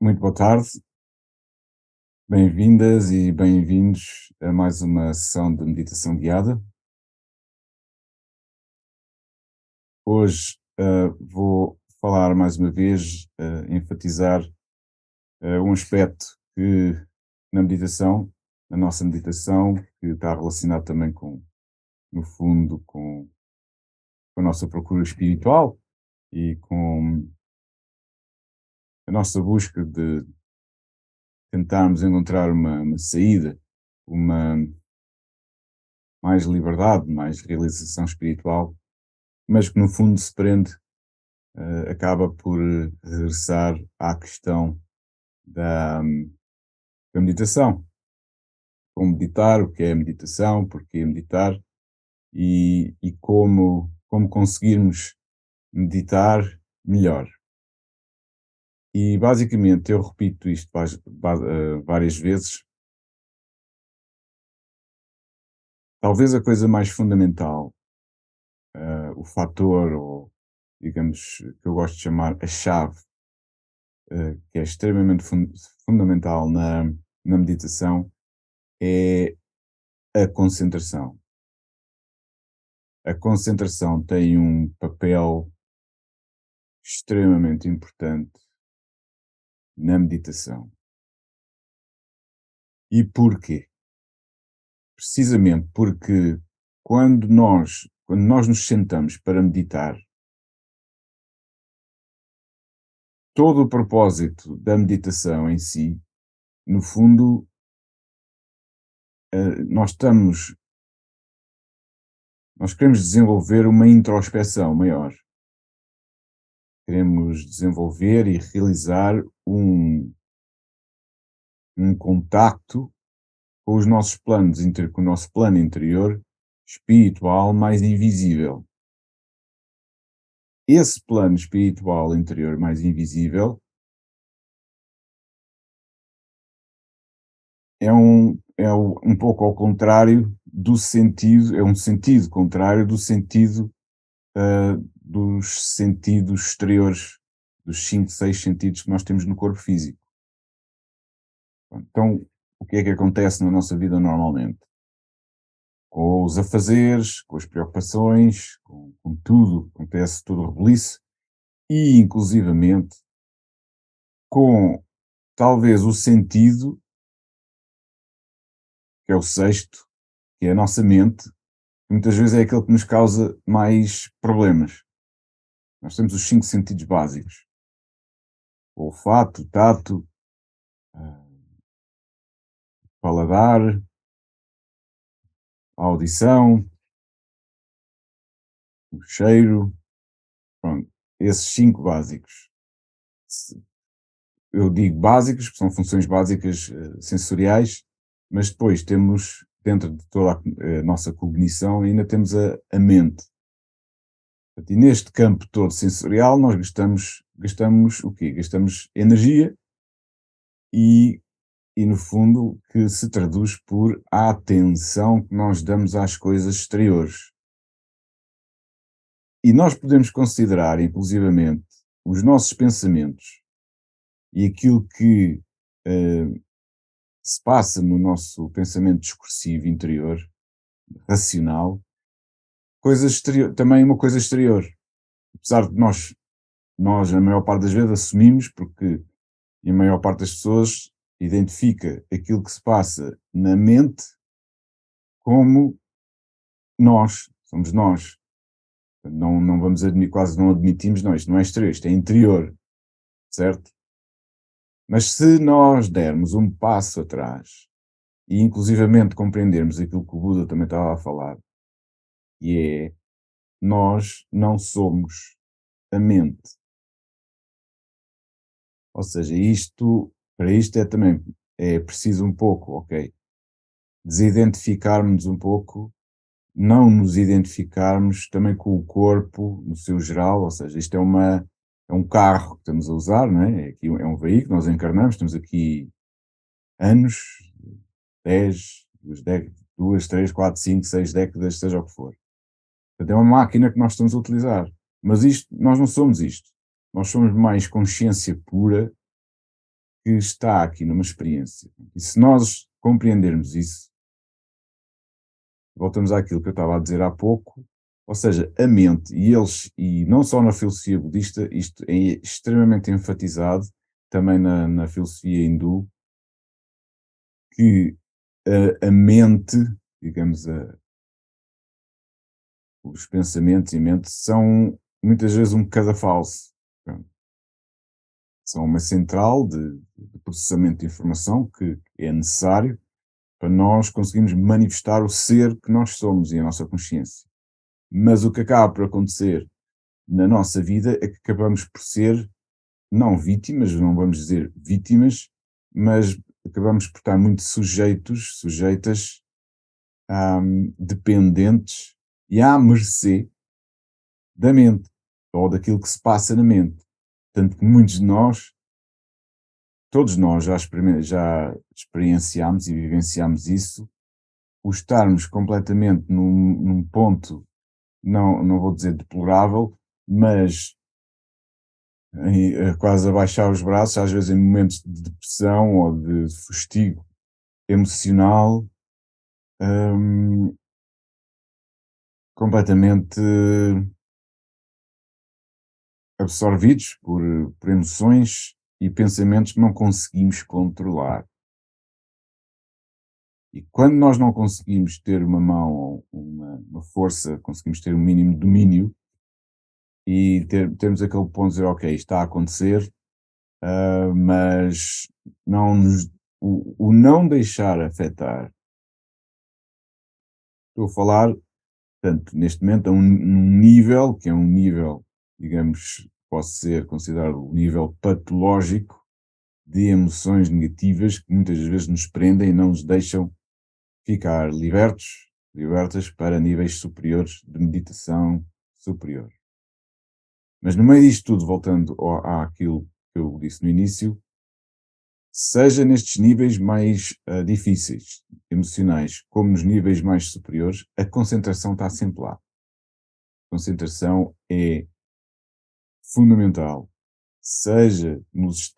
Muito boa tarde, bem-vindas e bem-vindos a mais uma sessão de meditação guiada. Hoje vou falar mais uma vez, enfatizar um aspecto que na meditação, na nossa meditação, que está relacionado também com, no fundo, com a nossa procura espiritual e com a nossa busca de tentarmos encontrar uma saída, uma mais liberdade, mais realização espiritual, mas que no fundo se prende, acaba por regressar à questão da, da meditação. Como meditar, o que é meditação, porquê meditar e como conseguirmos meditar melhor. E basicamente eu repito isto várias vezes. Talvez a coisa mais fundamental, o fator, ou digamos, que eu gosto de chamar a chave, que é extremamente fundamental na meditação, é a concentração. A concentração tem um papel extremamente importante na meditação. E porquê? Precisamente porque quando nós nos sentamos para meditar, todo o propósito da meditação em si, no fundo, nós queremos desenvolver uma introspeção maior. Queremos desenvolver e realizar um contacto com os nossos com o nosso plano interior espiritual mais invisível. Esse plano espiritual interior mais invisível um pouco ao contrário do sentido, é um sentido contrário do sentido, dos sentidos exteriores, dos 5, 6 sentidos que nós temos no corpo físico. Então, o que é que acontece na nossa vida normalmente? Com os afazeres, com as preocupações, com tudo, acontece tudo rebuliço e inclusivamente com talvez o sentido, que é o sexto, que é a nossa mente, que muitas vezes é aquele que nos causa mais problemas. Nós temos os 5 sentidos básicos: o olfato, o tato, o paladar, a audição, o cheiro, pronto, esses 5 básicos. Eu digo básicos, porque são funções básicas, sensoriais, mas depois temos, dentro de toda a nossa cognição, ainda temos a mente. E neste campo todo sensorial, nós gastamos o quê? Gastamos energia e, e, no fundo, que se traduz por a atenção que nós damos às coisas exteriores. E nós podemos considerar, inclusivamente, os nossos pensamentos e aquilo que eh, se passa no nosso pensamento discursivo interior, racional, também uma coisa exterior. Apesar de nós, a maior parte das vezes, assumimos, porque a maior parte das pessoas identifica aquilo que se passa na mente como nós, somos nós. Não vamos admitir, quase não admitimos, não, isto não é exterior, isto é interior, certo? Mas se nós dermos um passo atrás e inclusivamente compreendermos aquilo que o Buda também estava a falar, e é, nós não somos a mente. Ou seja, para isto é também, é preciso um pouco, ok, desidentificarmos um pouco, não nos identificarmos também com o corpo no seu geral, ou seja, isto é um carro que estamos a usar, não é? É um veículo, nós encarnamos, temos aqui anos, 10, 2, 3, 4, 5, 6 décadas, seja o que for. Portanto, é uma máquina que nós estamos a utilizar. Mas nós não somos isto. Nós somos mais consciência pura que está aqui numa experiência. E se nós compreendermos isso, voltamos àquilo que eu estava a dizer há pouco, ou seja, a mente e eles, e não só na filosofia budista, isto é extremamente enfatizado, também na filosofia hindu, que a mente, digamos, os pensamentos e a mente são muitas vezes um cadafalso. Pronto. São uma central de processamento de informação que é necessário para nós conseguirmos manifestar o ser que nós somos e a nossa consciência. Mas o que acaba por acontecer na nossa vida é que acabamos por ser, não vítimas, não vamos dizer vítimas, mas acabamos por estar muito sujeitos, sujeitas, dependentes e à mercê da mente ou daquilo que se passa na mente. Tanto que muitos de nós, todos nós já experienciámos e vivenciámos isso, o estarmos completamente num ponto, não vou dizer deplorável, mas quase a baixar os braços, às vezes em momentos de depressão ou de fustigo emocional, hum, completamente absorvidos por emoções e pensamentos que não conseguimos controlar. E quando nós não conseguimos ter uma mão ou uma força, conseguimos ter um mínimo domínio e termos aquele ponto de dizer, ok, isto está a acontecer, mas não nos, o não deixar afetar. Estou a falar, portanto, neste momento, a um nível, que é um nível, digamos, pode ser considerado o nível patológico de emoções negativas que muitas vezes nos prendem e não nos deixam ficar libertas para níveis superiores de meditação superior. Mas no meio disto tudo, voltando àquilo que eu disse no início, seja nestes níveis mais difíceis, emocionais, como nos níveis mais superiores, a concentração está sempre lá. A concentração é fundamental, seja nos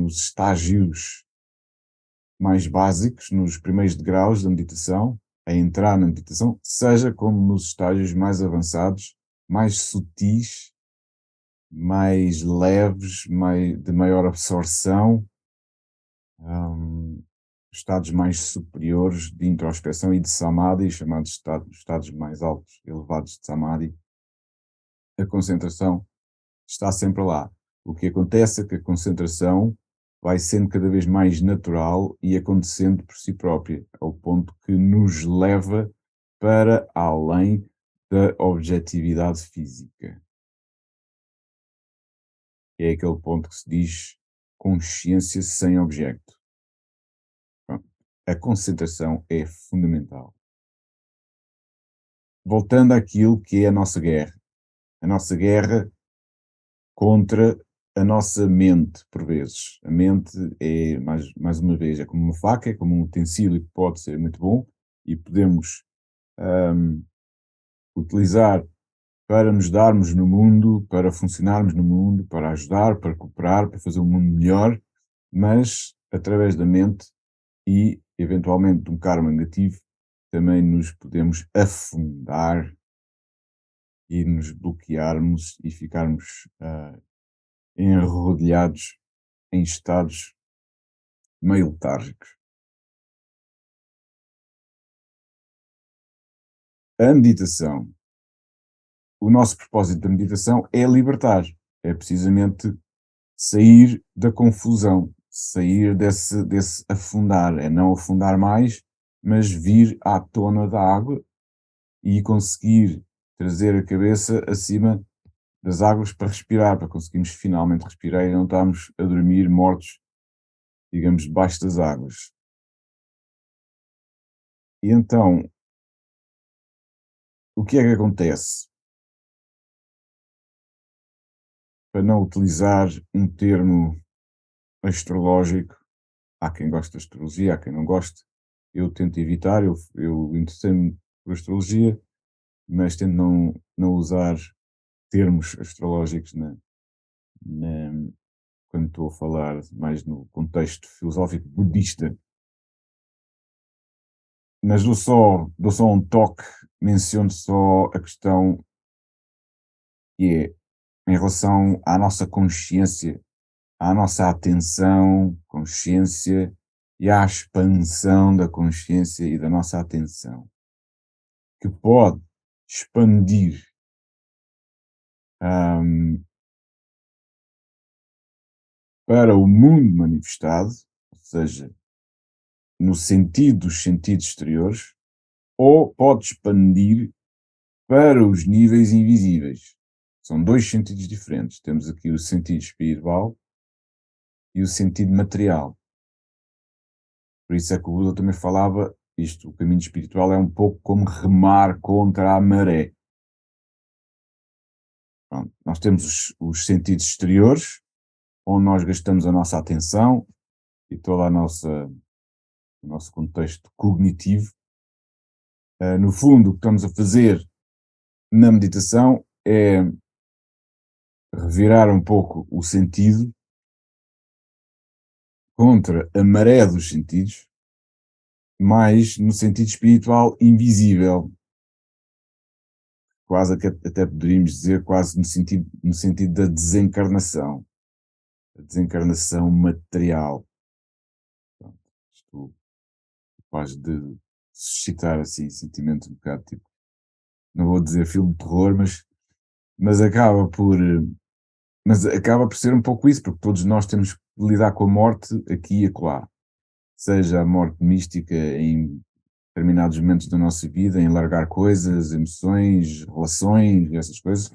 estágios mais básicos, nos primeiros degraus da meditação, a entrar na meditação, seja como nos estágios mais avançados, mais sutis, mais leves, de maior absorção, hum, estados mais superiores de introspeção e de samadhi, chamados estados mais altos, elevados de samadhi, a concentração está sempre lá. O que acontece é que a concentração vai sendo cada vez mais natural e acontecendo por si própria, ao ponto que nos leva para além da objetividade física. É aquele ponto que se diz consciência sem objeto. Pronto. A concentração é fundamental. Voltando àquilo que é a nossa guerra. A nossa guerra contra a nossa mente, por vezes. A mente é, mais uma vez, é como uma faca, é como um utensílio que pode ser muito bom e podemos utilizar para nos darmos no mundo, para funcionarmos no mundo, para ajudar, para cooperar, para fazer o mundo melhor, mas através da mente e, eventualmente, de um karma negativo, também nos podemos afundar e nos bloquearmos e ficarmos enrodilhados em estados meio letárgicos. A meditação, o nosso propósito da meditação é libertar, é precisamente sair da confusão, sair desse afundar, é não afundar mais, mas vir à tona da água e conseguir trazer a cabeça acima das águas para respirar, para conseguirmos finalmente respirar e não estarmos a dormir mortos, digamos, debaixo das águas. E então, o que é que acontece? Para não utilizar um termo astrológico, há quem goste de astrologia, há quem não goste, eu tento evitar, eu interessei-me por astrologia, mas tento não usar termos astrológicos na quando estou a falar mais no contexto filosófico budista, mas dou só um toque, menciono só a questão que é em relação à nossa consciência, à nossa atenção, consciência e à expansão da consciência e da nossa atenção, que pode expandir hum, para o mundo manifestado, ou seja, no sentido dos sentidos exteriores, ou pode expandir para os níveis invisíveis. São dois sentidos diferentes. Temos aqui o sentido espiritual e o sentido material. Por isso é que o Buda também falava isto, o caminho espiritual é um pouco como remar contra a maré. Pronto, nós temos os sentidos exteriores, onde nós gastamos a nossa atenção e todo o nosso contexto cognitivo. No fundo, o que estamos a fazer na meditação é revirar um pouco o sentido contra a maré dos sentidos, mas no sentido espiritual invisível, quase até poderíamos dizer quase no sentido da desencarnação, a desencarnação material. Pronto, isto capaz de suscitar assim sentimentos um bocado tipo, não vou dizer filme de terror, mas acaba por ser um pouco isso, porque todos nós temos que lidar com a morte aqui e acolá, seja a morte mística em determinados momentos da nossa vida, em largar coisas, emoções, relações, essas coisas,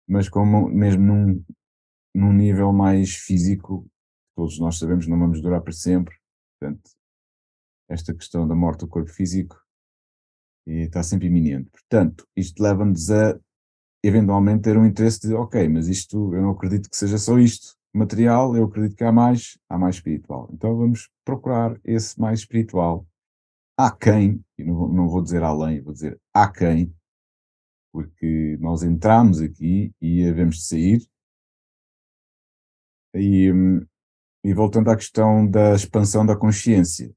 mas como mesmo num nível mais físico, todos nós sabemos que não vamos durar para sempre, portanto, esta questão da morte do corpo físico está sempre iminente. Portanto, isto leva-nos a eventualmente ter um interesse de, ok, mas isto, eu não acredito que seja só isto material, eu acredito que há mais espiritual. Então vamos procurar esse mais espiritual. Há quem, e não vou dizer além, vou dizer há quem, porque nós entramos aqui e havemos de sair. E, e voltando à questão da expansão da consciência,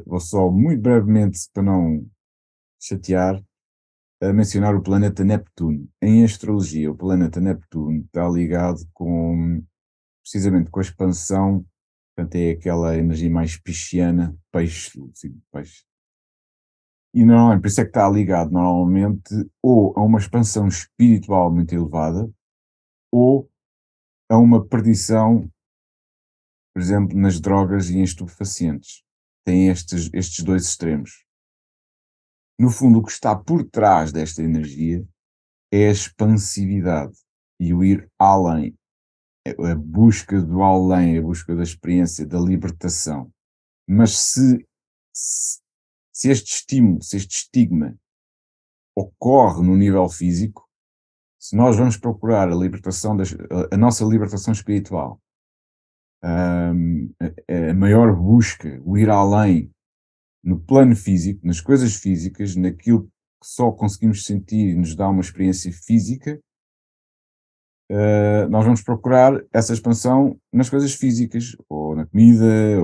vou só muito brevemente, para não chatear, mencionar o planeta Neptuno. Em astrologia, o planeta Neptuno está ligado precisamente com a expansão, portanto é aquela energia mais pisciana, peixe, sim, peixe. E normalmente, por isso é que está ligado normalmente ou a uma expansão espiritual muito elevada, ou a uma perdição, por exemplo, nas drogas e em estupefacientes. Tem estes dois extremos. No fundo, o que está por trás desta energia é a expansividade e o ir além, a busca do além, a busca da experiência, da libertação. Mas se este estímulo, se este estigma ocorre no nível físico, se nós vamos procurar a nossa libertação espiritual, a maior busca, o ir além no plano físico, nas coisas físicas, naquilo que só conseguimos sentir e nos dá uma experiência física, nós vamos procurar essa expansão nas coisas físicas, ou na comida,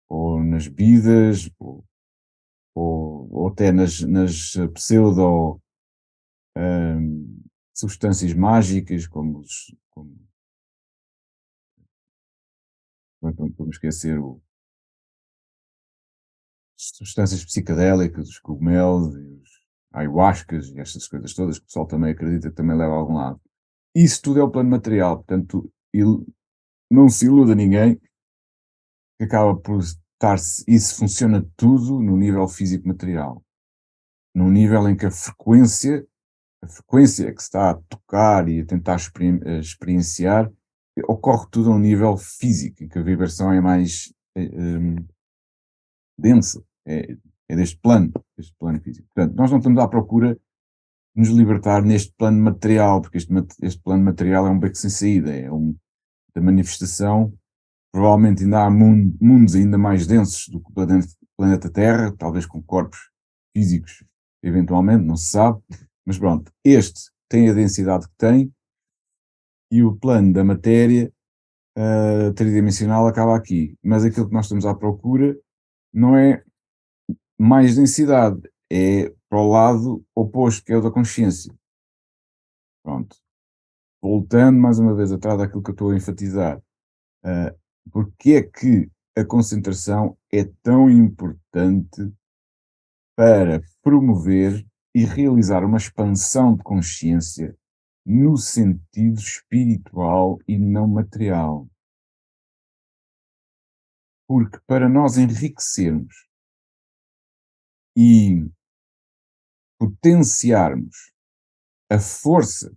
ou nas bebidas, ou até nas pseudo substâncias mágicas, como é que vamos esquecer substâncias psicadélicas, os cogumelos, e os ayahuascas e estas coisas todas, que o pessoal também acredita que também leva a algum lado. Isso tudo é o plano material, portanto, não se iluda ninguém que acaba por isso funciona tudo no nível físico-material, num nível em que a frequência que se está a tocar e a tentar experienciar, ocorre tudo a um nível físico, em que a vibração é mais densa, é deste plano físico. Portanto, nós não estamos à procura de nos libertar neste plano material, porque este plano material é um beco sem saída, da manifestação. Provavelmente ainda há mundos ainda mais densos do que o planeta Terra, talvez com corpos físicos, eventualmente, não se sabe, mas pronto, este tem a densidade que tem, e o plano da matéria tridimensional acaba aqui. Mas aquilo que nós estamos à procura não é mais densidade, é para o lado oposto, que é o da consciência. Pronto. Voltando mais uma vez atrás daquilo que eu estou a enfatizar, uh, porque é que a concentração é tão importante para promover e realizar uma expansão de consciência no sentido espiritual e não material. Porque para nós enriquecermos e potenciarmos a força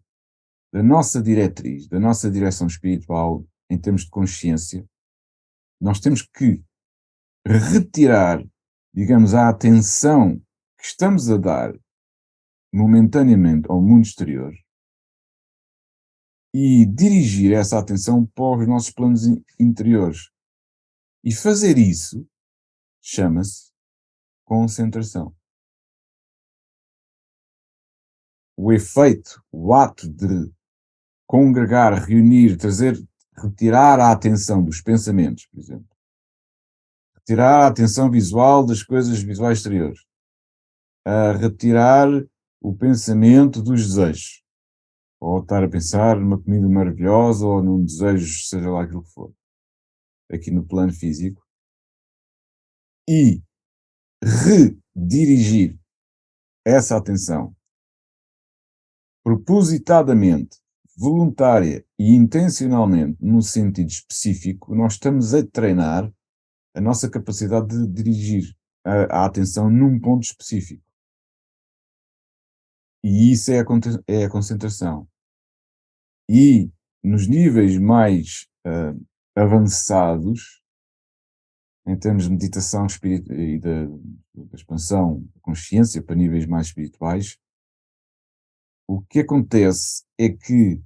da nossa diretriz, da nossa direção espiritual em termos de consciência, nós temos que retirar, digamos, a atenção que estamos a dar momentaneamente ao mundo exterior e dirigir essa atenção para os nossos planos interiores. E fazer isso chama-se concentração. O efeito, o ato de congregar, reunir, trazer, retirar a atenção dos pensamentos, por exemplo, retirar a atenção visual das coisas visuais exteriores, a retirar o pensamento dos desejos, ou estar a pensar numa comida maravilhosa ou num desejo, seja lá aquilo que for, aqui no plano físico, e redirigir essa atenção propositadamente, voluntária e intencionalmente num sentido específico, nós estamos a treinar a nossa capacidade de dirigir a atenção num ponto específico. E isso é a concentração. E nos níveis mais avançados, em termos de meditação e da expansão da consciência para níveis mais espirituais, o que acontece é que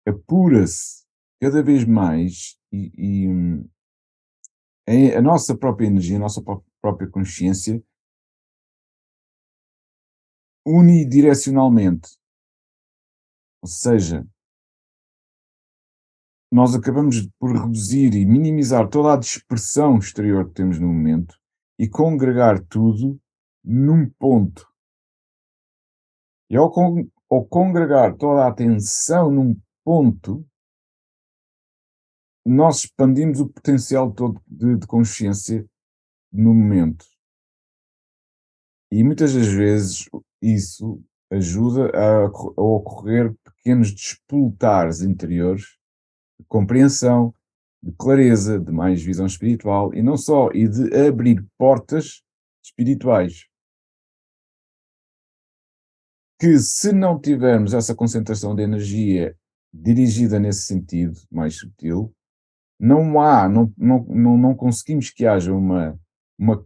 apura-se cada vez mais a nossa própria energia, a nossa própria consciência unidirecionalmente. Ou seja, nós acabamos por reduzir e minimizar toda a dispersão exterior que temos no momento e congregar tudo num ponto. E ao congregar toda a atenção num ponto, nós expandimos o potencial todo de consciência no momento. E muitas das vezes isso ajuda a ocorrer pequenos despoltares interiores de compreensão, de clareza, de mais visão espiritual e não só, e de abrir portas espirituais. Que se não tivermos essa concentração de energia dirigida nesse sentido mais sutil, não conseguimos que haja uma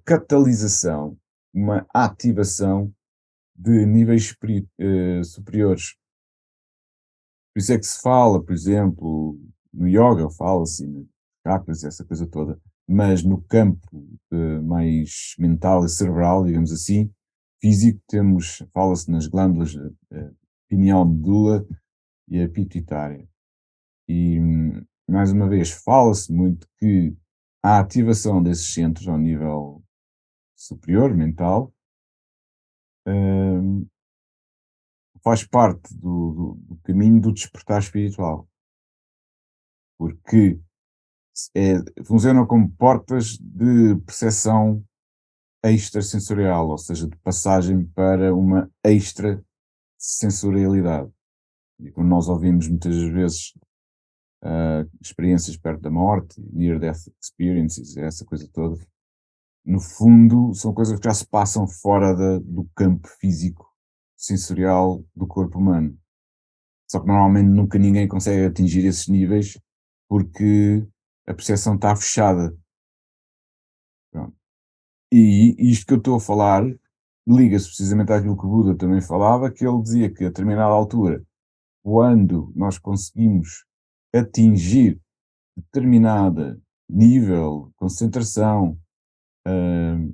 catalisação, uma ativação de níveis superiores. Por isso é que se fala, por exemplo, no yoga, fala-se, né, chakras, essa coisa toda, mas no campo mais mental e cerebral, digamos assim, físico, fala-se nas glândulas pineal medula e a pituitária. E, mais uma vez, fala-se muito que a ativação desses centros ao nível superior, mental, hum, faz parte do caminho do despertar espiritual, porque funcionam como portas de percepção extrasensorial, ou seja, de passagem para uma extrasensorialidade. E quando nós ouvimos muitas vezes experiências perto da morte, near-death experiences, essa coisa toda, no fundo são coisas que já se passam fora do campo físico sensorial do corpo humano. Só que normalmente nunca ninguém consegue atingir esses níveis porque a percepção está fechada. Pronto. E isto que eu estou a falar liga-se precisamente àquilo que o Buda também falava, que ele dizia que a determinada altura, quando nós conseguimos atingir determinado nível de concentração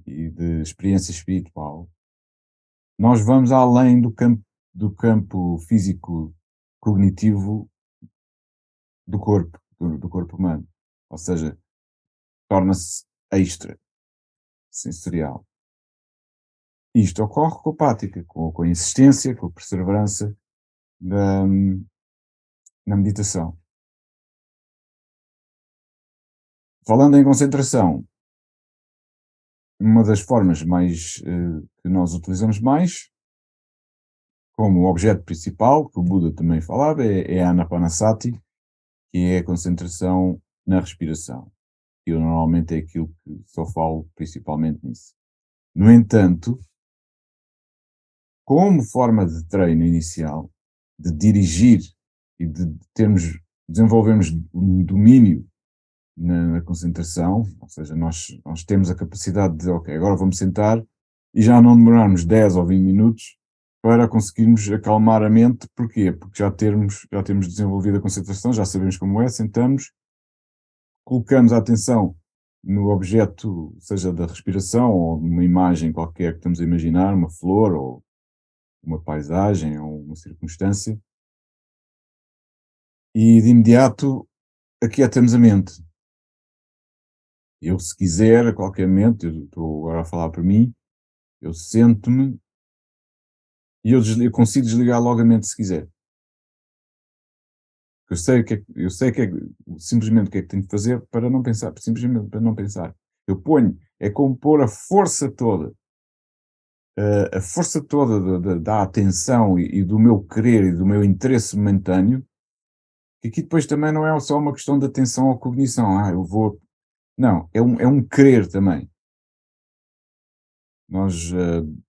e de experiência espiritual, nós vamos além do campo físico cognitivo do corpo humano, ou seja, torna-se extra sensorial. Isto ocorre com a prática, com a insistência, com a perseverança da, na meditação. Falando em concentração, uma das formas mais que nós utilizamos mais, como objeto principal, que o Buda também falava, é a Anapanasati, que é a concentração na respiração. Eu normalmente é aquilo que só falo principalmente nisso. No entanto, como forma de treino inicial, de dirigir e de desenvolvermos um domínio na concentração, ou seja, nós temos a capacidade de, ok, agora vamos sentar e já não demorarmos 10 ou 20 minutos para conseguirmos acalmar a mente. Porquê? Porque já temos desenvolvido a concentração, já sabemos como é, sentamos, colocamos a atenção no objeto, seja da respiração ou numa imagem qualquer que estamos a imaginar, uma flor ou uma paisagem ou uma circunstância, e de imediato aquietamos a mente. Eu, se quiser, a qualquer momento, eu estou agora a falar para mim, eu sento-me e eu consigo desligar logo a mente se quiser. Eu sei que é, simplesmente o que é que tenho de fazer para não pensar, simplesmente para não pensar. Eu ponho, é como pôr a força toda da atenção e do meu querer e do meu interesse momentâneo, que aqui depois também não é só uma questão de atenção ou cognição, eu vou. Não, é um querer também. Nós,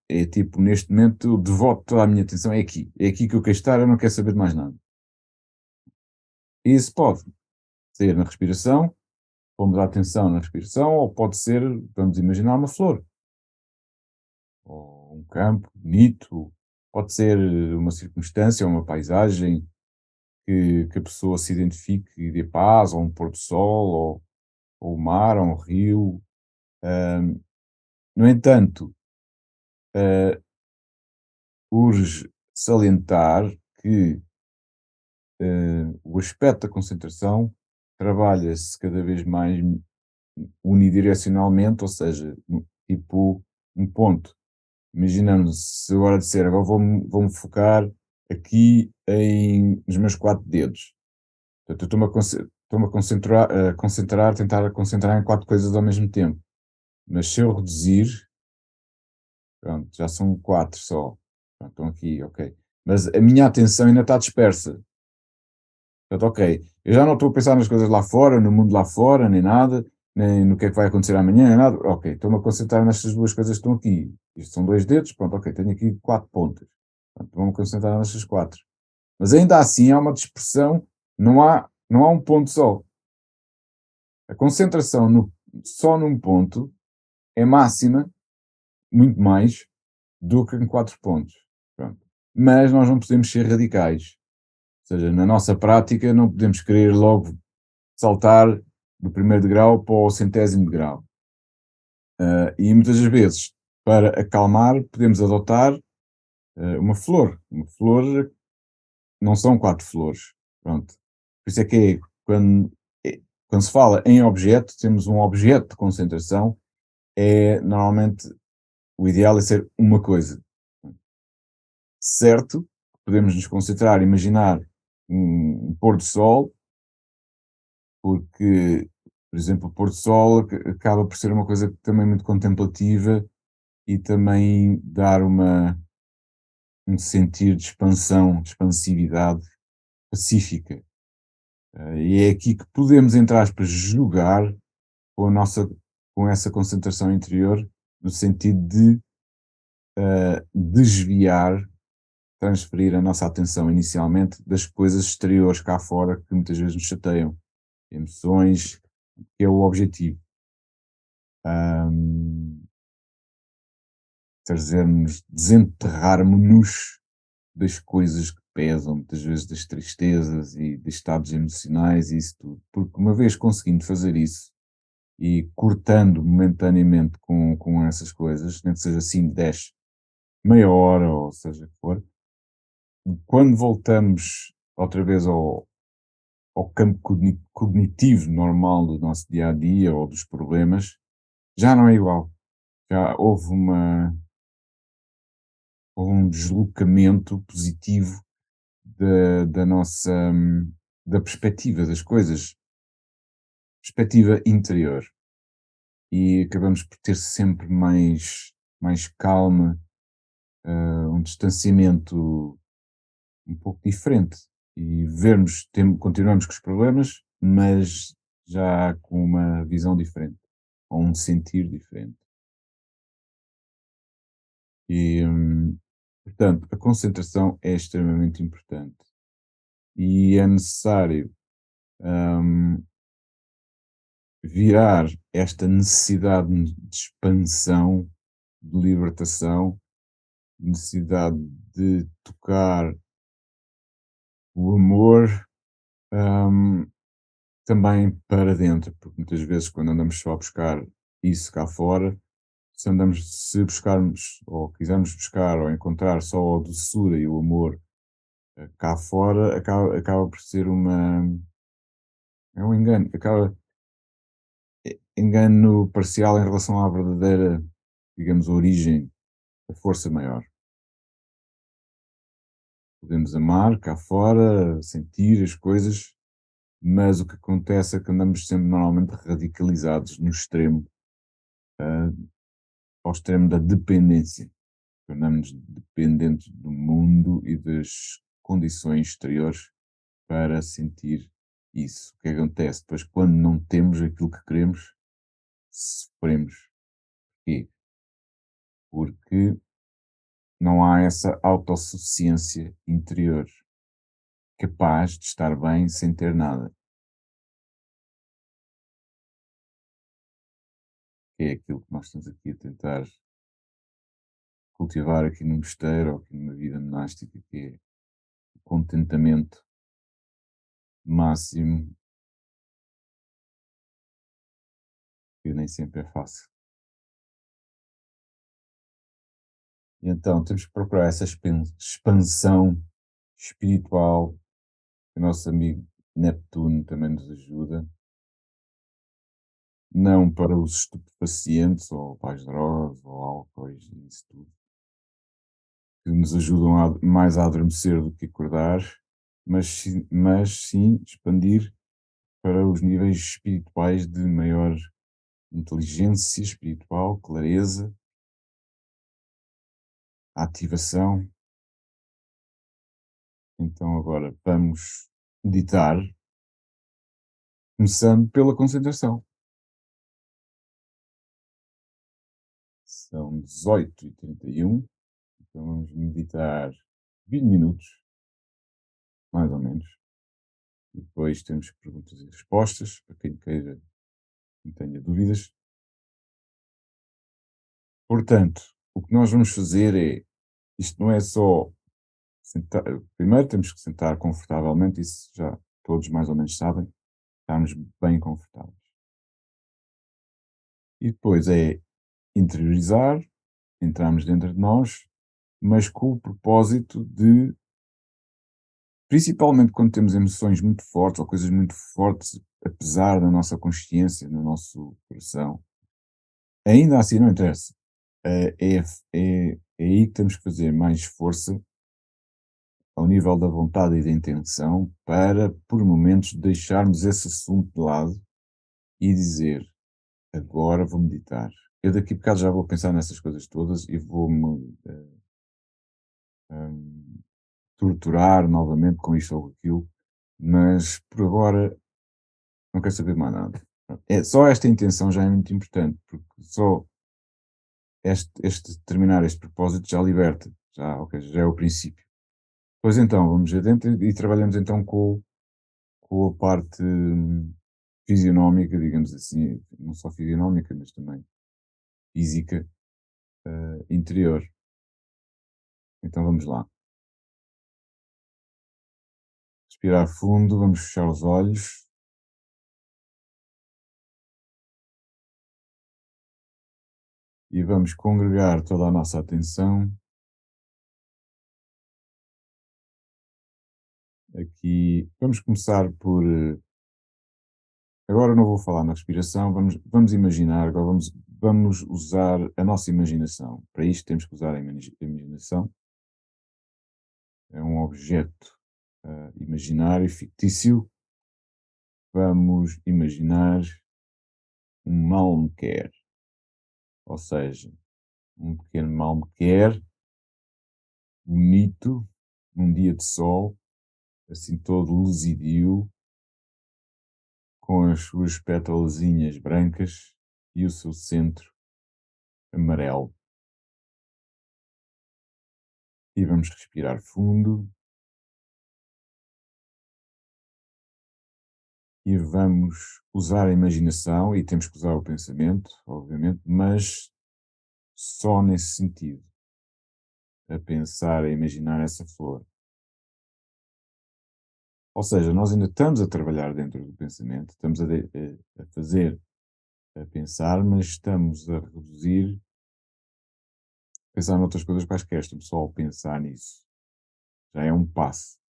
é tipo, neste momento, devoto toda a minha atenção, é aqui que eu quero estar, eu não quero saber de mais nada. E isso pode ser na respiração, pomos a atenção na respiração, ou pode ser, vamos imaginar, uma flor, ou um campo bonito, pode ser uma circunstância, ou uma paisagem que a pessoa se identifique e dê paz, ou um pôr do sol, ou o mar, ou um rio. No entanto, uh, urge salientar que o aspecto da concentração trabalha-se cada vez mais unidirecionalmente, ou seja, tipo um ponto. Imaginamos, se agora disser, agora vou-me focar aqui nos meus 4 dedos. Portanto, eu estou-me a concentrar, tentar concentrar em 4 coisas ao mesmo tempo. Mas se eu reduzir, pronto, já são 4 só. Pronto, estão aqui, ok. Mas a minha atenção ainda está dispersa. Portanto, ok, eu já não estou a pensar nas coisas lá fora, no mundo lá fora, nem nada, nem no que é que vai acontecer amanhã, nem nada. Ok, estou-me a concentrar nestas 2 coisas que estão aqui. Isto são 2 dedos, pronto, ok, tenho aqui 4 pontas. Portanto, vou-me concentrar nestas 4. Mas ainda assim há uma dispersão, não há um ponto só. A concentração só num ponto é máxima, muito mais, do que em 4 pontos. Pronto. Mas nós não podemos ser radicais. Ou seja, na nossa prática não podemos querer logo saltar do primeiro degrau para o 100º degrau. E muitas das vezes, para acalmar, podemos adotar uma flor. Uma flor não são 4 flores. Pronto. Por isso é que quando se fala em objeto, temos um objeto de concentração, normalmente o ideal é ser uma coisa. Certo, podemos nos concentrar, imaginar um pôr do sol, porque, por exemplo, o pôr do sol acaba por ser uma coisa também muito contemplativa e também dar um sentir de expansão, de expansividade pacífica. E é aqui que podemos, entre aspas, jogar com essa concentração interior, no sentido de desviar, transferir a nossa atenção inicialmente das coisas exteriores cá fora que muitas vezes nos chateiam, emoções, que é o objetivo. Trazer-nos, desenterrarmos-nos das coisas que pesam, muitas vezes das tristezas e dos estados emocionais e isso tudo. Porque uma vez conseguindo fazer isso e cortando momentaneamente com essas coisas, nem que seja assim 10, meia hora ou seja o que for, quando voltamos outra vez ao ao campo cognitivo normal do nosso dia a dia ou dos problemas, já não é igual. Já houve um deslocamento positivo da nossa da perspectiva das coisas, perspectiva interior. E acabamos por ter sempre mais calma, um distanciamento um pouco diferente e continuamos com os problemas, mas já com uma visão diferente, ou um sentir diferente. E, portanto, a concentração é extremamente importante e é necessário, hum, virar esta necessidade de expansão, de libertação, necessidade de tocar o amor, hum, também para dentro, porque muitas vezes quando andamos só a buscar isso cá fora, se buscarmos ou quisermos buscar ou encontrar só a doçura e o amor cá fora, acaba por ser é um engano, engano parcial em relação à verdadeira, digamos, origem, a força maior. Podemos amar cá fora, sentir as coisas, mas o que acontece é que andamos sempre normalmente radicalizados no extremo, ah, ao extremo da dependência. Tornamos dependentes do mundo e das condições exteriores para sentir isso. O que acontece? Depois, quando não temos aquilo que queremos, sofremos. Porquê? Porque não há essa autossuficiência interior capaz de estar bem sem ter nada. Que é aquilo que nós estamos aqui a tentar cultivar aqui no mosteiro ou aqui numa vida monástica, que é o contentamento máximo, que nem sempre é fácil. E então temos que procurar essa expansão espiritual, que o nosso amigo Neptuno também nos ajuda, não para os estupefacientes ou para as drogas ou álcoois e isso tudo, que nos ajudam mais a adormecer do que acordar, mas sim expandir para os níveis espirituais de maior inteligência espiritual, clareza, ativação. Então agora vamos meditar, começando pela concentração. São 18h31, então vamos meditar 20 minutos, mais ou menos. E depois temos perguntas e respostas, para quem queira, quem tenha dúvidas. Portanto, o que nós vamos fazer isto não é só sentar, primeiro temos que sentar confortavelmente, isso já todos mais ou menos sabem, estarmos bem confortáveis. E depois é interiorizar, entrarmos dentro de nós, mas com o propósito de, principalmente quando temos emoções muito fortes ou coisas muito fortes, apesar da nossa consciência, no nosso coração, ainda assim não interessa. É aí que temos que fazer mais força ao nível da vontade e da intenção para, por momentos, deixarmos esse assunto de lado e dizer: agora vou meditar. Eu daqui a bocado já vou pensar nessas coisas todas e vou-me torturar novamente com isto ou com aquilo, mas por agora não quero saber mais nada. Só esta intenção já é muito importante, porque só terminar este propósito já liberta, ok, já é o princípio. Pois então, vamos adentro e trabalhamos então com a parte fisionómica, digamos assim, não só fisionómica, mas também física, interior. Então vamos lá. Respirar fundo, vamos fechar os olhos e vamos congregar toda a nossa atenção aqui. Vamos começar por. Agora não vou falar na respiração, vamos imaginar, agora vamos usar a nossa imaginação. Para isto temos que usar a imaginação. É um objeto imaginário, fictício. Vamos imaginar um mal me quer, ou seja, um pequeno mal me quer, bonito, num dia de sol, assim todo luzidio, com as suas pétalazinhas brancas e o seu centro amarelo. E vamos respirar fundo e vamos usar a imaginação e temos que usar o pensamento, obviamente, mas só nesse sentido, a pensar, a imaginar essa flor. Ou seja, nós ainda estamos a trabalhar dentro do pensamento, estamos a fazer, a pensar, mas estamos a reduzir, pensar noutras coisas quaisquer, estamos só a pensar nisso. Já é um passo.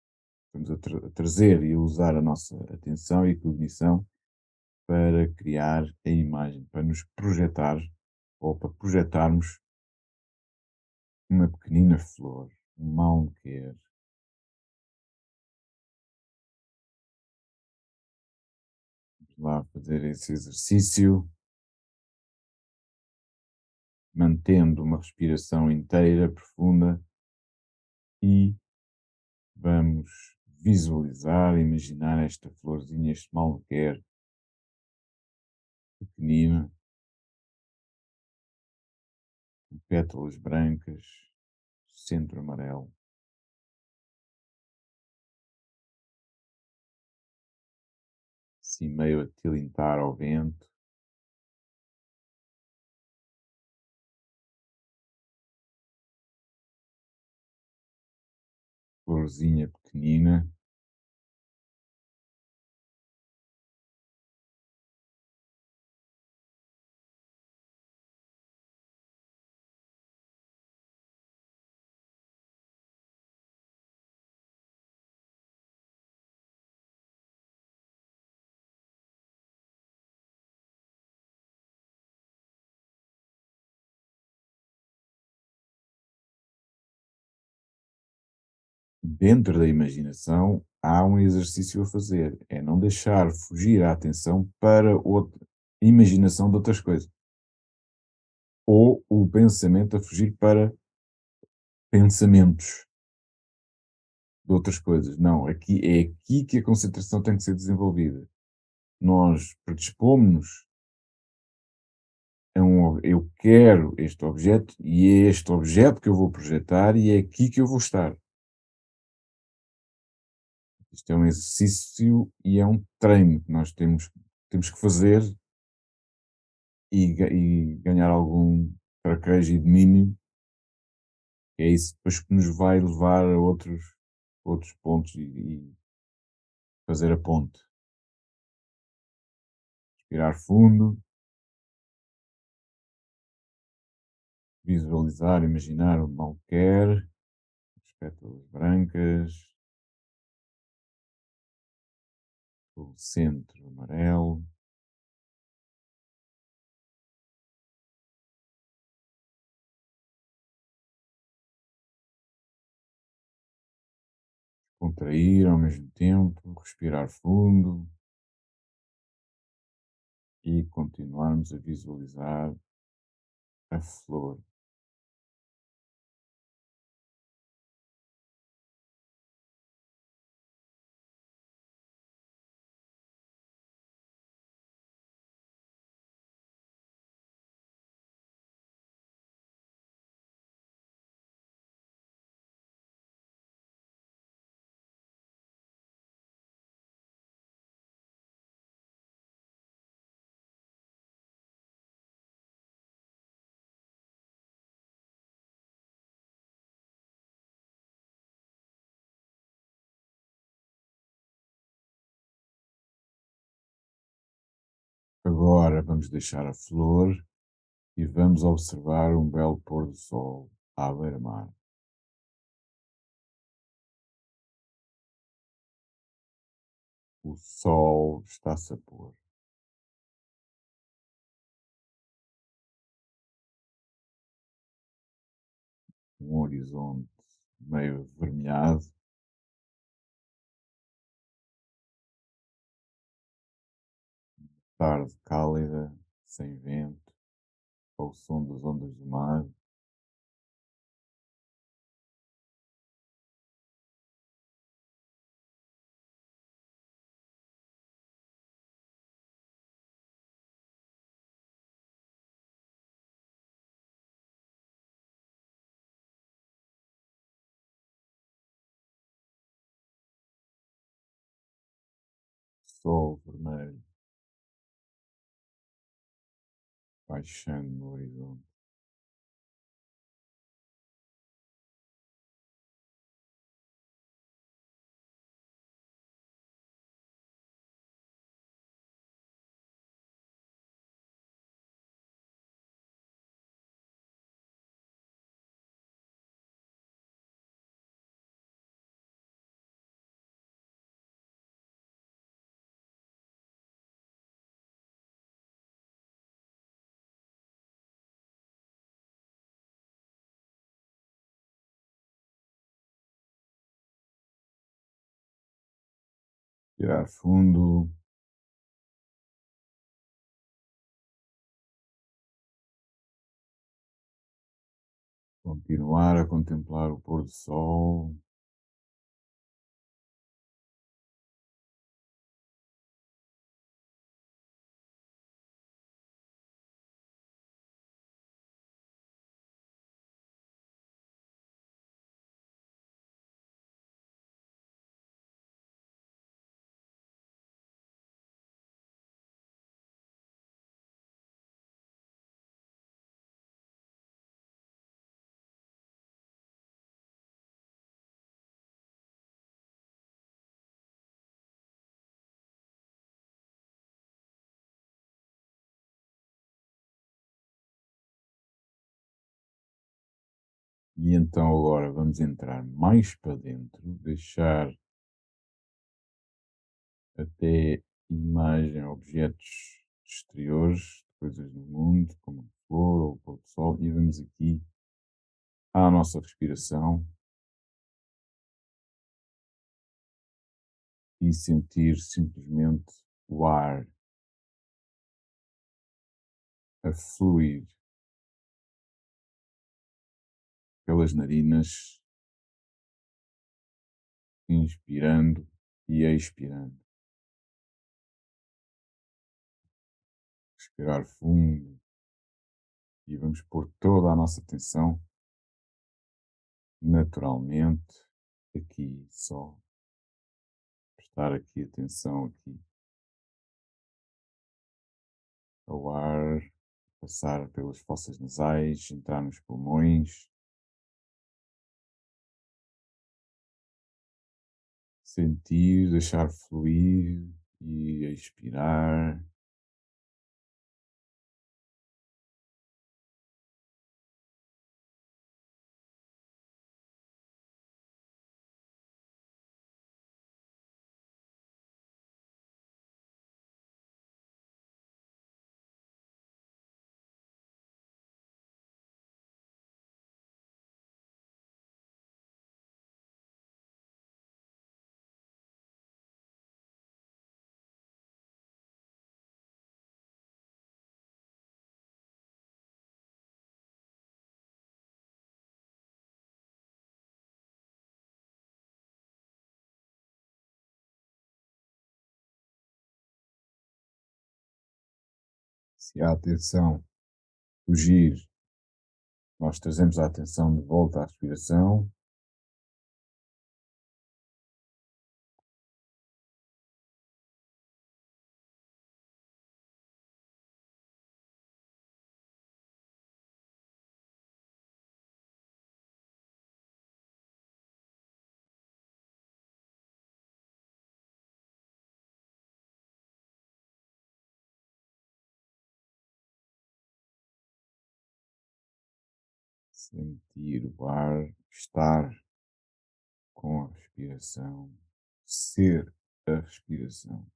Estamos a trazer e a usar a nossa atenção e cognição para criar a imagem, para nos projetar ou para projetarmos uma pequenina flor, um mal quer. Vamos lá fazer esse exercício, mantendo uma respiração inteira, profunda, e vamos visualizar, imaginar esta florzinha, este mal quer, pequenina, com pétalas brancas, centro amarelo, assim meio a tilintar ao vento. Florzinha pequenina, dentro da imaginação há um exercício a fazer, é não deixar fugir a atenção para outra imaginação de outras coisas, ou o pensamento a fugir para pensamentos de outras coisas. Não, aqui é aqui que a concentração tem que ser desenvolvida. Nós predispomos-nos a eu quero este objeto e é este objeto que eu vou projetar e é aqui que eu vou estar. Isto é um exercício e é um treino que nós temos que fazer e ganhar algum traquejo e domínio, que é isso depois que nos vai levar a outros pontos e fazer a ponte. Respirar fundo, visualizar, imaginar o mal que quer, as pétalas brancas, o centro amarelo, contrair ao mesmo tempo, respirar fundo e continuarmos a visualizar a flor. Agora vamos deixar a flor e vamos observar um belo pôr do sol à beira-mar. O sol está-se a pôr. Um horizonte meio avermelhado, tarde cálida, sem vento, ao som das ondas do mar. Sol vermelho baixando no horizonte. Tirar fundo, continuar a contemplar o pôr do sol. E então agora vamos entrar mais para dentro, deixar até imagem, objetos exteriores, coisas do mundo, como a flor ou o pôr do sol, e vamos aqui à nossa respiração e sentir simplesmente o ar a fluir pelas narinas, inspirando e expirando. Respirar fundo e vamos pôr toda a nossa atenção naturalmente aqui, só prestar aqui atenção aqui ao ar, passar pelas fossas nasais, entrar nos pulmões, sentir, deixar fluir e expirar. Se a atenção fugir, nós trazemos a atenção de volta à respiração, sentir o ar, estar com a respiração, ser a respiração.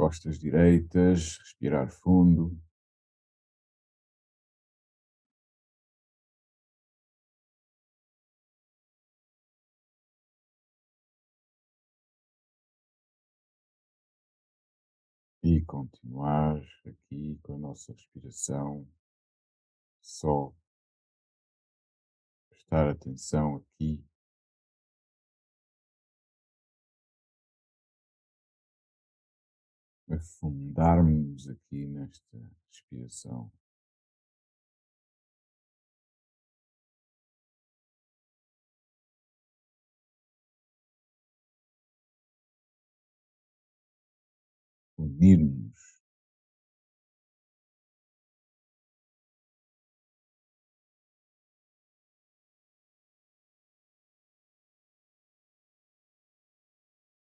Costas direitas, respirar fundo. E continuar aqui com a nossa respiração, só prestar atenção aqui, afundarmos aqui nesta respiração, unirmos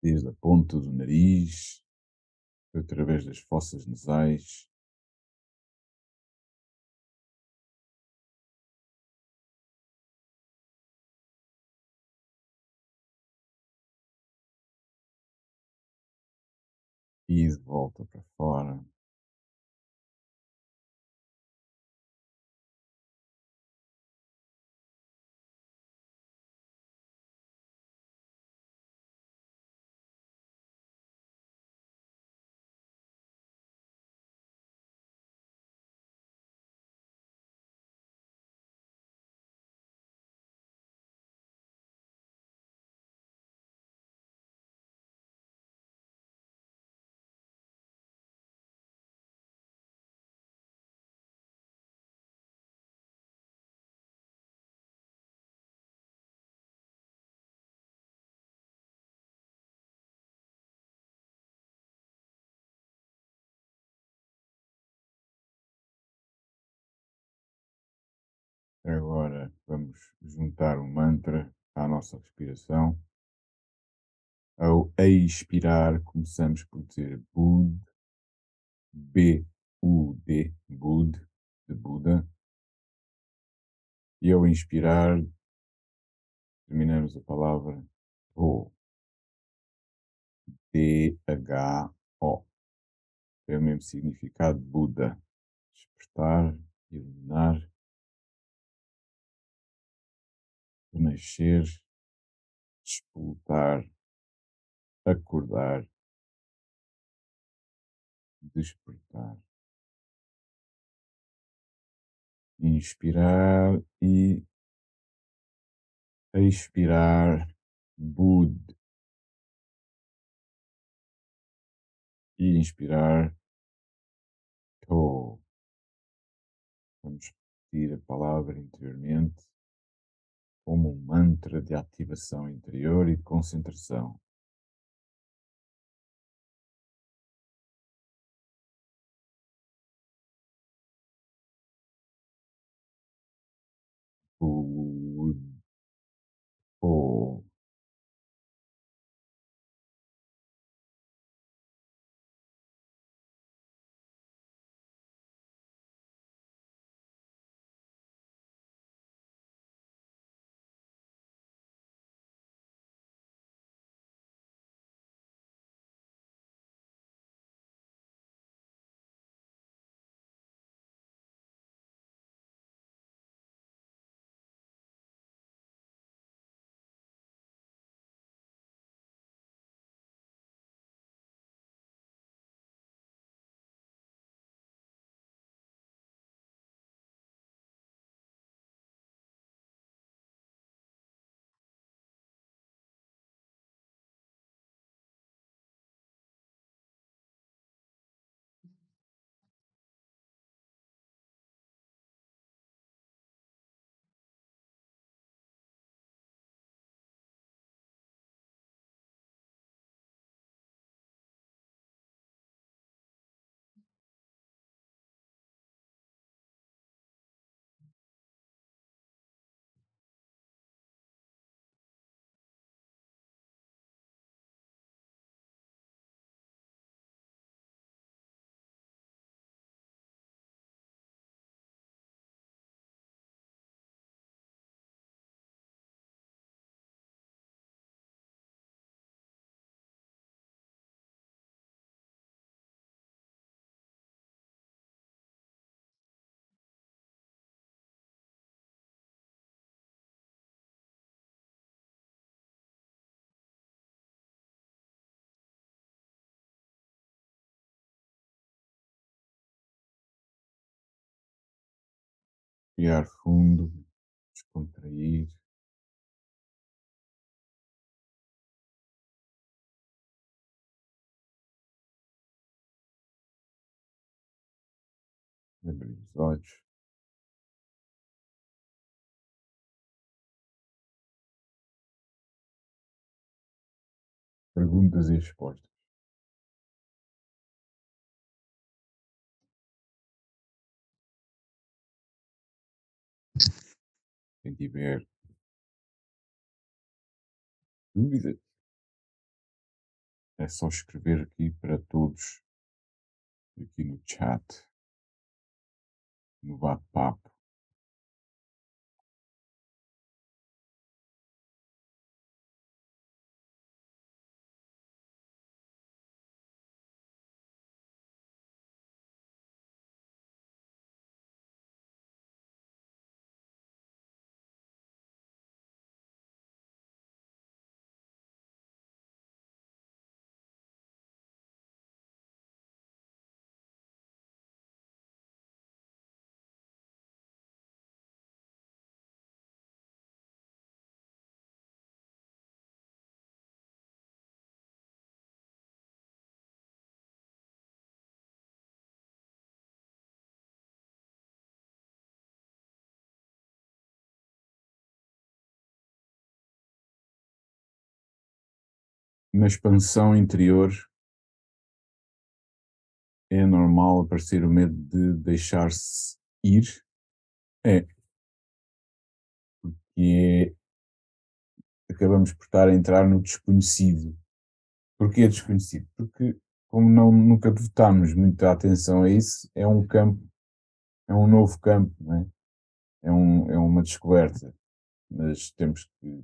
desde a ponta do nariz, através das fossas nasais, e de volta para fora. Agora vamos juntar um mantra à nossa respiração. Ao expirar, começamos por dizer Bud, B-U-D, Bud, de Buda. E ao inspirar, terminamos a palavra Ho, D-H-O. Tem o mesmo significado de Buda. Despertar, iluminar, renascer, despolutar, acordar, despertar. Inspirar e expirar, Bud. E inspirar, To. Vamos repetir a palavra interiormente como um mantra de ativação interior e de concentração. Bud. To. Respirar fundo, descontrair, abrir os olhos, perguntas e respostas. Quem tiver dúvidas, é só escrever aqui para todos, aqui no chat, no bate-papo. Na expansão interior é normal aparecer o medo de deixar-se ir. É, e acabamos por estar a entrar no desconhecido. Porquê desconhecido? Porque como não, nunca devotámos muita atenção a isso, é um campo, é um novo campo, não é? É uma descoberta, mas temos que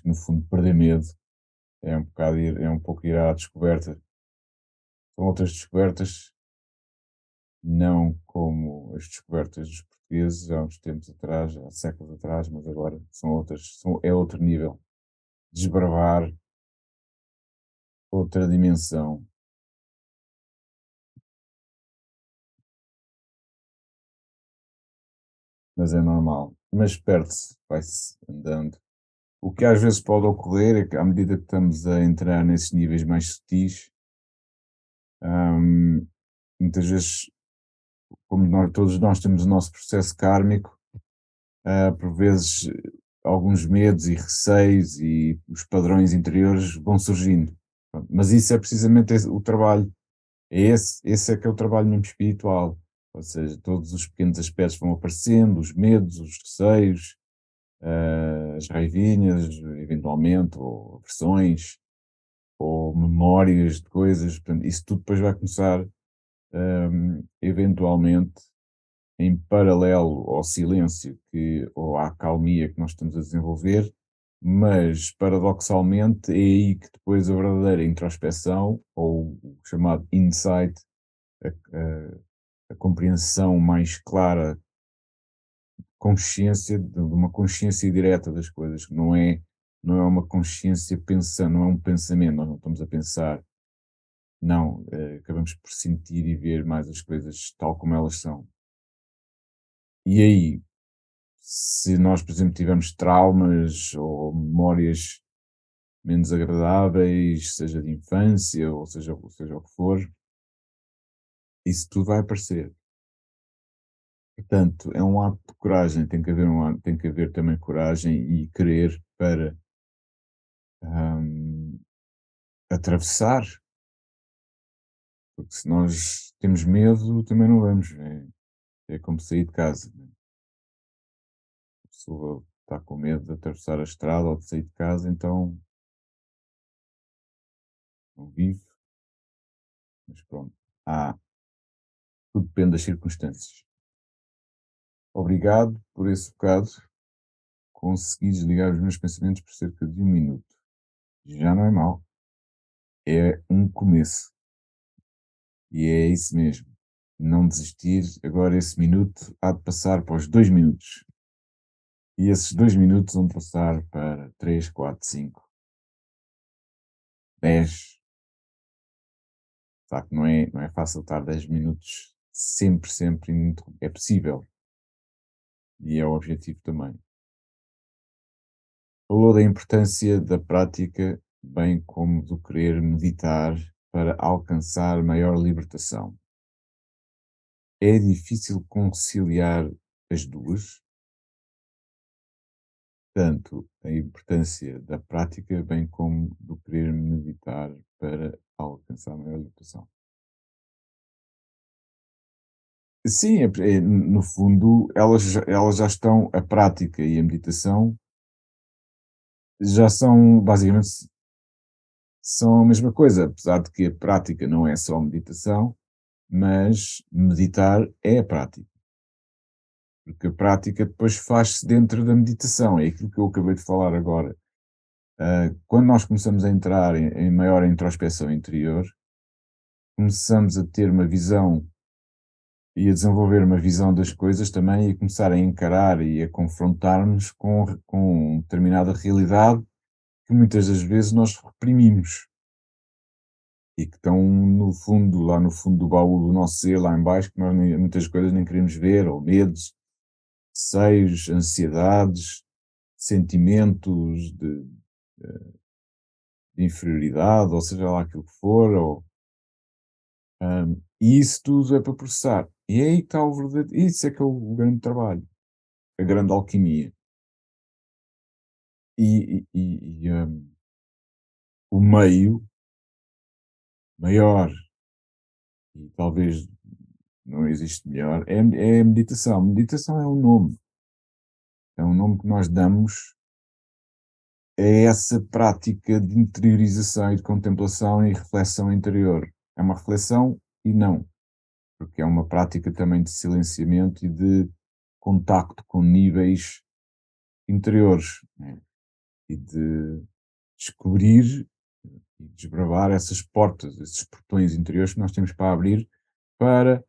no fundo perder medo, é um bocado ir, é um pouco ir à descoberta. São outras descobertas, não como as descobertas dos portugueses há uns tempos atrás, há séculos atrás, mas agora são outras, é outro nível. Desbravar outra dimensão, mas é normal. Mas perde-se, vai-se andando. O que às vezes pode ocorrer é que, à medida que estamos a entrar nesses níveis mais sutis, hum, muitas vezes, como todos nós temos o nosso processo kármico, por vezes alguns medos e receios e os padrões interiores vão surgindo. Pronto, mas isso é precisamente o trabalho, esse é que é o trabalho mesmo espiritual. Ou seja, todos os pequenos aspectos vão aparecendo, os medos, os receios, as raivinhas, eventualmente, ou aversões, ou memórias de coisas. Portanto, isso tudo depois vai começar, eventualmente, em paralelo ao silêncio ou à calmia que nós estamos a desenvolver, mas paradoxalmente é aí que depois a verdadeira introspeção, ou o chamado insight, a, a compreensão mais clara, consciência, de uma consciência direta das coisas, que não é uma consciência pensando, não é um pensamento, nós não estamos a pensar, não, acabamos por sentir e ver mais as coisas tal como elas são. E aí, se nós, por exemplo, tivermos traumas ou memórias menos agradáveis, seja de infância ou seja o que for, isso tudo vai aparecer. Portanto, é um ato de coragem, tem que haver também coragem e querer para hum, atravessar, porque se nós temos medo, também não vamos. É como sair de casa, né? A pessoa está com medo de atravessar a estrada ou de sair de casa, então não vive, mas pronto. Tudo depende das circunstâncias. Obrigado por esse bocado. Consegui desligar os meus pensamentos por cerca de 1 minuto. Já não é mau. É um começo. E é isso mesmo. Não desistir. Agora esse minuto há de passar para os 2 minutos. E esses 2 minutos vão passar para 3, 4, 5, 10. Claro que não é fácil estar 10 minutos sempre, sempre ininterrupto. É possível, e é o objetivo também. Falou da importância da prática, bem como do querer meditar para alcançar maior libertação. É difícil conciliar as duas, tanto a importância da prática, bem como do querer meditar para alcançar maior libertação. Sim, no fundo, elas já estão, a prática e a meditação já são, basicamente, são a mesma coisa, apesar de que a prática não é só meditação, mas meditar é a prática, porque a prática depois faz-se dentro da meditação, é aquilo que eu acabei de falar agora. Quando nós começamos a entrar em maior introspeção interior, começamos a ter uma visão e a desenvolver uma visão das coisas também e começar a encarar e a confrontar-nos com determinada realidade que muitas das vezes nós reprimimos e que estão no fundo, lá no fundo do baú do nosso ser, lá em baixo, que nós muitas coisas nem queremos ver, ou medos, receios, ansiedades, sentimentos de inferioridade, ou seja lá aquilo que for, e isso tudo é para processar. E é aí que está o verdadeiro, isso é que é o grande trabalho, a grande alquimia. O meio maior, e talvez não existe melhor, é a meditação. Meditação é um nome que nós damos a essa prática de interiorização e de contemplação e reflexão interior. É uma reflexão e não, porque é uma prática também de silenciamento e de contacto com níveis interiores, né? E de descobrir e desbravar essas portas, esses portões interiores que nós temos para abrir para,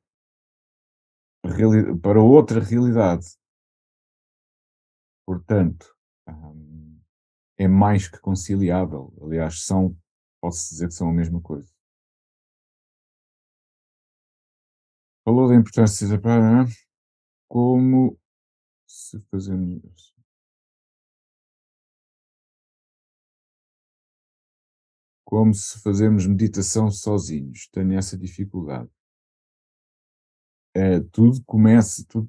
para outra realidade. Portanto, hum, é mais que conciliável. Aliás, posso dizer que são a mesma coisa. Falou da importância da praia, como se fazemos, como se fazemos meditação sozinhos. Tenho essa dificuldade. Tudo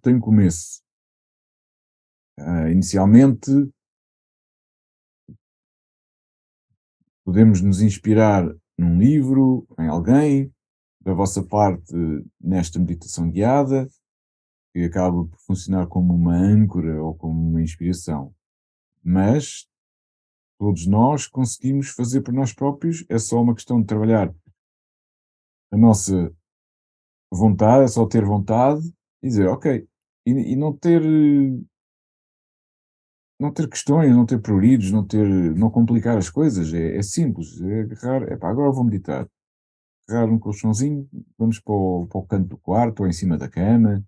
tem começo. Inicialmente, podemos nos inspirar num livro, em alguém, da vossa parte, nesta meditação guiada, que acaba por funcionar como uma âncora ou como uma inspiração. Mas todos nós conseguimos fazer por nós próprios, é só uma questão de trabalhar a nossa vontade, é só ter vontade e dizer, ok, e não ter questões, não ter prioridades, não complicar as coisas, é simples, é agarrar, epá, agora vou meditar, agarrar um colchãozinho, vamos para o canto do quarto, ou em cima da cama,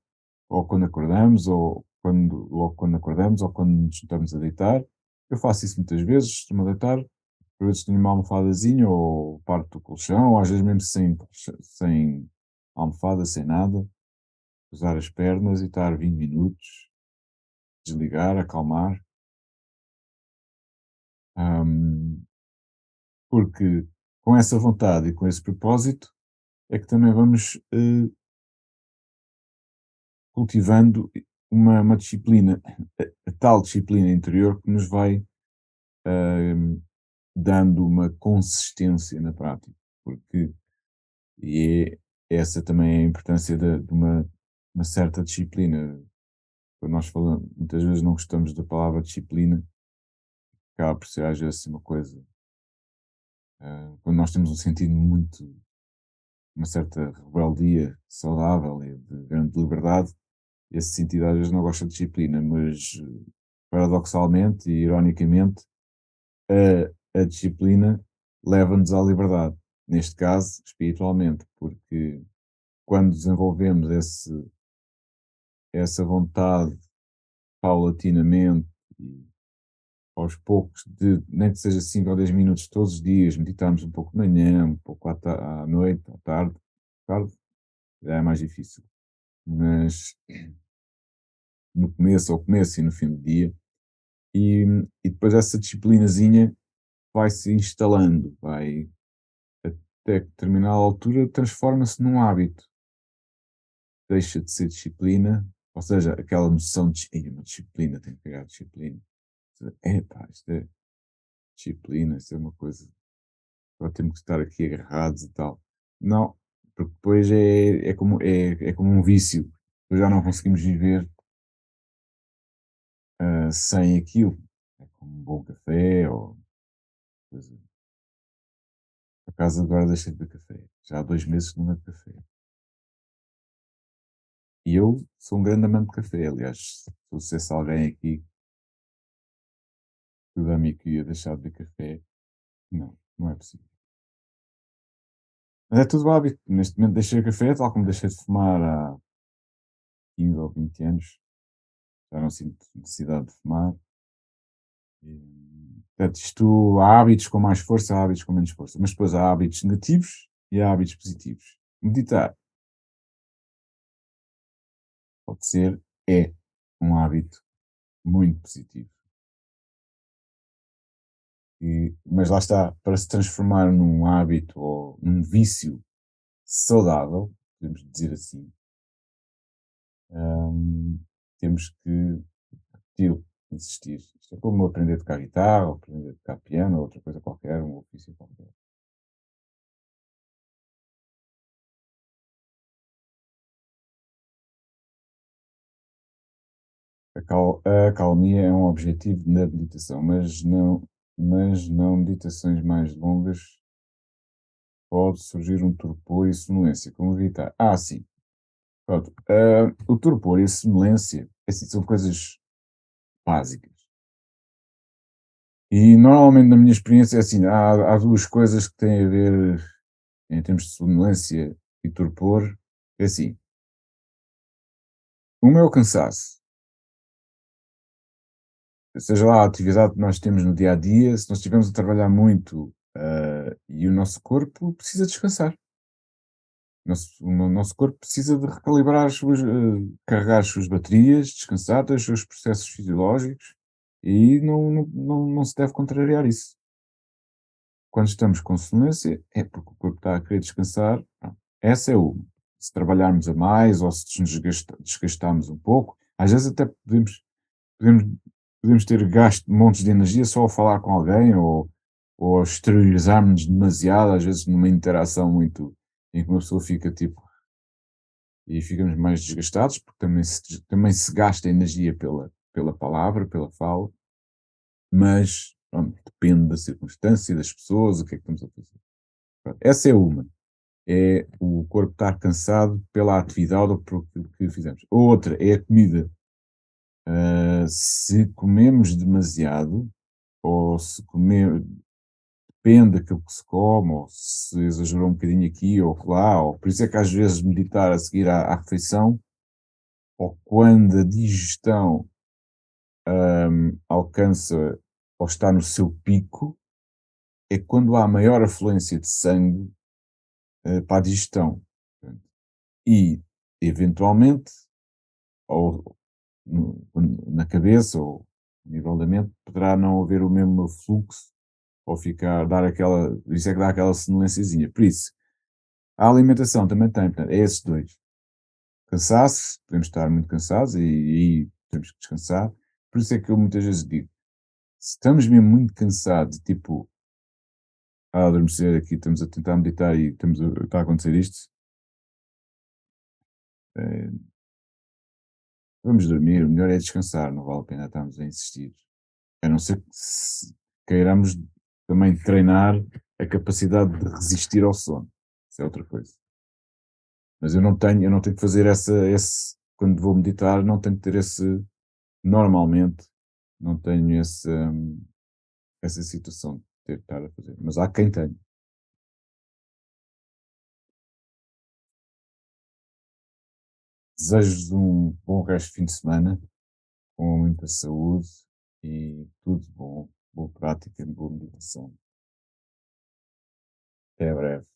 ou quando acordamos, logo quando acordamos, ou quando nos estamos a deitar. Eu faço isso muitas vezes, estou-me a deitar, por vezes tenho uma almofadazinha, ou parte do colchão, ou às vezes mesmo sem almofada, sem nada, usar as pernas e estar 20 minutos, desligar, acalmar. Hum, Porque com essa vontade e com esse propósito é que também vamos cultivando uma disciplina, a tal disciplina interior que nos vai hum, dando uma consistência na prática, porque e é essa também é a importância de uma certa disciplina. Quando nós falamos, muitas vezes não gostamos da palavra disciplina, acaba por ser às vezes uma coisa, quando nós temos um sentido muito, uma certa rebeldia saudável e de grande liberdade, esse sentido às vezes não gosta de disciplina, mas paradoxalmente e ironicamente, a disciplina leva-nos à liberdade, neste caso espiritualmente, porque quando desenvolvemos essa vontade paulatinamente e aos poucos, nem que seja 5 ou 10 minutos todos os dias, meditarmos um pouco de manhã, um pouco à noite, tarde já é mais difícil. Mas no começo, ao começo e no fim do dia, e, e depois essa disciplinazinha vai se instalando, vai até que determinada altura transforma-se num hábito, deixa de ser disciplina, ou seja, aquela noção de "Ei, uma disciplina, tenho que criar disciplina. É pá, isto é disciplina, isto é uma coisa, agora temos que estar aqui agarrados e tal. Não, porque depois é como um vício, depois já não conseguimos viver sem aquilo. É como um bom café ou coisa. Por acaso agora deixei de beber café. Já há 2 meses que não bebo café. E eu sou um grande amante de café, aliás, se fosse alguém aqui que dá-me que ia deixar de beber café, não, não é possível. Mas é tudo hábito. Neste momento deixei o café, tal como deixei de fumar há 15 ou 20 anos. Já não sinto necessidade de fumar. Portanto, isto há hábitos com mais força, há hábitos com menos força. Mas depois há hábitos negativos e há hábitos positivos. Meditar pode ser, é um hábito muito positivo. Mas lá está, para se transformar num hábito ou num vício saudável, podemos dizer assim, hum, temos que repetir, insistir. Isto é como aprender a tocar guitarra, ou aprender a tocar piano, ou outra coisa qualquer, um ofício qualquer. A acalmia é um objetivo na meditação, mas não meditações mais longas pode surgir um torpor e sonolência, como evitar? Ah, sim, pronto. O torpor e a sonolência, assim, são coisas básicas. E normalmente, na minha experiência, é assim: há duas coisas que têm a ver, em termos de sonolência e torpor. É assim, uma é o cansaço, seja lá a atividade que nós temos no dia a dia, se nós estivermos a trabalhar muito, e o nosso corpo precisa descansar. O nosso corpo precisa de recalibrar carregar as suas baterias, descansar, ter os seus processos fisiológicos, e não se deve contrariar isso. Quando estamos com sonolência, é porque o corpo está a querer descansar. Pronto. Essa é uma. Se trabalharmos a mais ou se nos desgastarmos um pouco, às vezes até podemos, podemos ter gasto montes de energia só a falar com alguém, ou a exteriorizarmos demasiado, às vezes numa interação muito em que uma pessoa fica tipo, e ficamos mais desgastados, porque também se gasta energia pela palavra, pela fala, mas pronto, depende da circunstância, das pessoas, o que é que estamos a fazer. Pronto, essa é uma. É o corpo estar cansado pela atividade ou por aquilo que fizemos. Outra é a comida. Se comemos demasiado, ou se comer, depende daquilo que se come, ou se exagerou um bocadinho aqui ou lá, ou por isso é que às vezes meditar a seguir à refeição, ou quando a digestão alcança ou está no seu pico, é quando há maior afluência de sangue para a digestão. Portanto, e, eventualmente, ou na cabeça ou a nível da mente, poderá não haver o mesmo fluxo ou dar aquela, isso é que dá aquela sonolênciazinha. Por isso, a alimentação também tem, portanto, é esses dois. Cansaço, podemos estar muito cansados e temos que descansar. Por isso é que eu muitas vezes digo, se estamos mesmo muito cansados, tipo, a adormecer aqui, estamos a tentar meditar e está a acontecer isto, eh, vamos dormir, o melhor é descansar, não vale a pena estarmos a insistir. A não ser que queiramos também treinar a capacidade de resistir ao sono. Isso é outra coisa. Mas eu não tenho que fazer quando vou meditar, não tenho que ter normalmente, não tenho essa situação de ter que estar a fazer. Mas há quem tenha. Desejo-vos um bom resto de fim de semana, com muita saúde e tudo bom. Boa prática, boa meditação. Até breve.